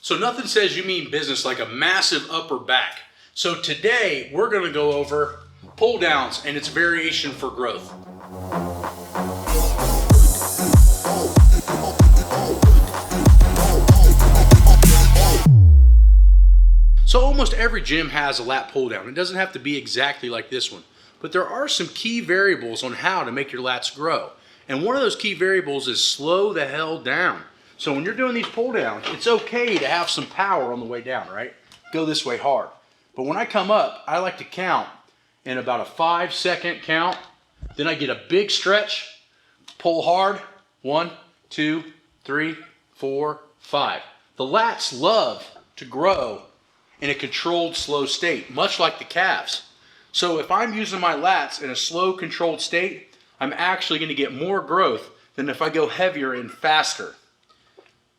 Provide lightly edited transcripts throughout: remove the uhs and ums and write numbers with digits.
So nothing says you mean business like a massive upper back. So today we're going to go over pull downs and its variation for growth. So almost every gym has a lat pull down. It doesn't have to be exactly like this one, but there are some key variables on how to make your lats grow. And one of those key variables is slow the hell down. So when you're doing these pull downs, it's okay to have some power on the way down, right? Go this way hard. But when I come up, I like to count in about a 5-second count. Then I get a big stretch, pull hard. 1, 2, 3, 4, 5. The lats love to grow in a controlled, slow state, much like the calves. So if I'm using my lats in a slow, controlled state, I'm actually going to get more growth than if I go heavier and faster.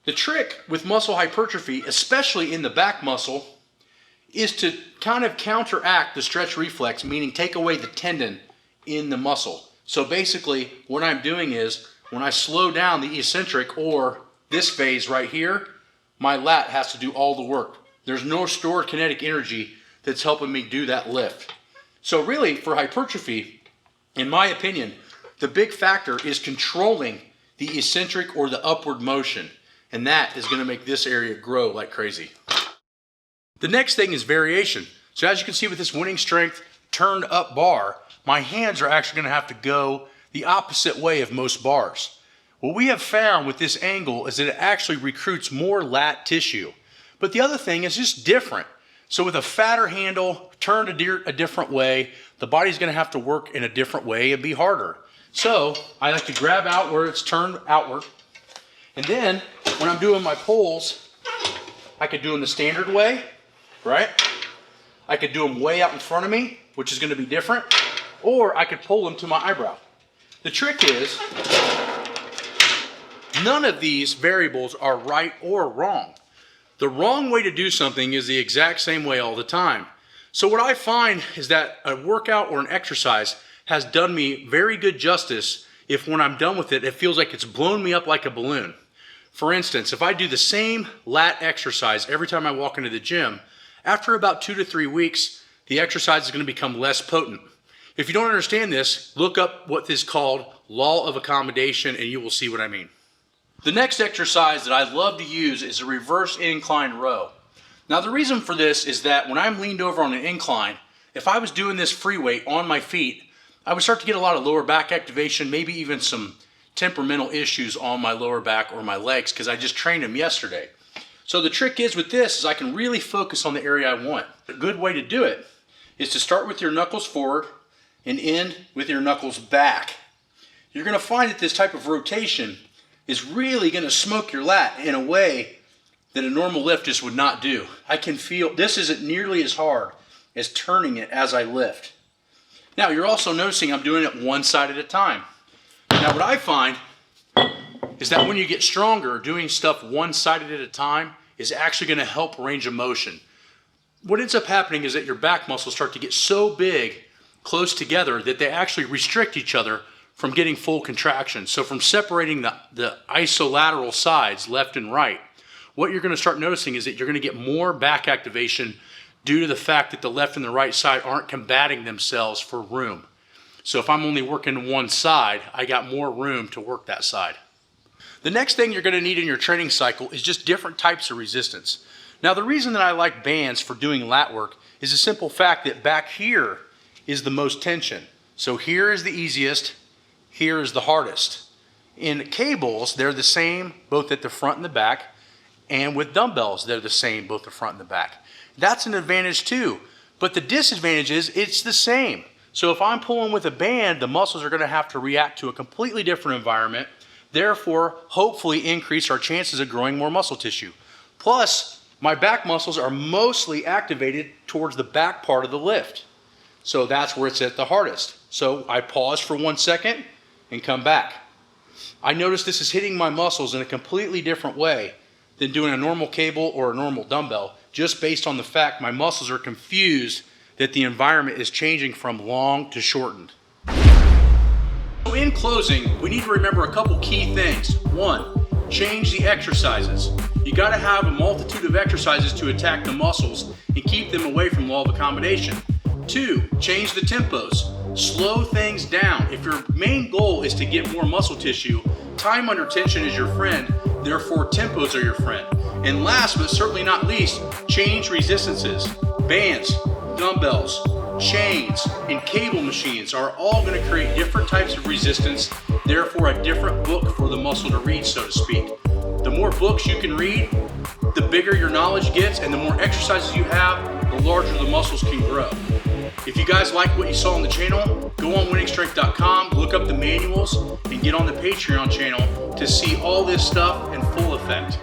The trick with muscle hypertrophy, especially in the back muscle, is to kind of counteract the stretch reflex, meaning take away the tendon in the muscle. So basically, what I'm doing is, when I slow down the eccentric or this phase right here, my lat has to do all the work. There's no stored kinetic energy that's helping me do that lift. So really, for hypertrophy, in my opinion, the big factor is controlling the eccentric or the upward motion. And that is going to make this area grow like crazy. The next thing is variation. So as you can see with this winning strength turned up bar, my hands are actually going to have to go the opposite way of most bars. What we have found with this angle is that it actually recruits more lat tissue. But the other thing is just different. So with a fatter handle turned a different way, the body's going to have to work in a different way and be harder. So I like to grab out where it's turned outward. And then when I'm doing my pulls, I could do them the standard way, right? I could do them way out in front of me, which is going to be different. Or I could pull them to my eyebrow. The trick is, none of these variables are right or wrong. The wrong way to do something is the exact same way all the time. So what I find is that a workout or an exercise has done me very good justice if when I'm done with it, it feels like it's blown me up like a balloon. For instance, if I do the same lat exercise every time I walk into the gym, after about 2 to 3 weeks, the exercise is going to become less potent. If you don't understand this, look up what is called law of accommodation and you will see what I mean. The next exercise that I love to use is a reverse incline row. Now the reason for this is that when I'm leaned over on an incline, if I was doing this free weight on my feet, I would start to get a lot of lower back activation, maybe even some temperamental issues on my lower back or my legs because I just trained them yesterday. So the trick is with this is I can really focus on the area I want. A good way to do it is to start with your knuckles forward and end with your knuckles back. You're going to find that this type of rotation is really going to smoke your lat in a way that a normal lift just would not do. I can feel this isn't nearly as hard as turning it as I lift. Now you're also noticing I'm doing it one side at a time. Now what I find is that when you get stronger, doing stuff one-sided at a time is actually going to help range of motion. What ends up happening is that your back muscles start to get so big, close together, that they actually restrict each other from getting full contraction. So from separating the isolateral sides, left and right, what you're going to start noticing is that you're going to get more back activation due to the fact that the left and the right side aren't combating themselves for room. So if I'm only working one side, I got more room to work that side. The next thing you're going to need in your training cycle is just different types of resistance. Now the reason that I like bands for doing lat work is the simple fact that back here is the most tension. So here is the easiest, here is the hardest. In cables, they're the same both at the front and the back, and with dumbbells, they're the same both the front and the back. That's an advantage too, but the disadvantage is it's the same. So if I'm pulling with a band, the muscles are going to have to react to a completely different environment, therefore hopefully increase our chances of growing more muscle tissue. Plus, my back muscles are mostly activated towards the back part of the lift. So that's where it's at the hardest. So I pause for 1 second and come back. I notice this is hitting my muscles in a completely different way than doing a normal cable or a normal dumbbell, just based on the fact my muscles are confused that the environment is changing from long to shortened. So in closing, we need to remember a couple key things. 1, change the exercises. You gotta have a multitude of exercises to attack the muscles and keep them away from law of accommodation. 2, change the tempos. Slow things down. If your main goal is to get more muscle tissue, time under tension is your friend, therefore tempos are your friend. And last but certainly not least, change resistances. Bands, dumbbells, chains, and cable machines are all going to create different types of resistance, therefore a different book for the muscle to read, so to speak. The more books you can read, the bigger your knowledge gets, and the more exercises you have, the larger the muscles can grow. If you guys like what you saw on the channel, go on winningstrength.com, look up the manuals, and get on the Patreon channel to see all this stuff in full effect.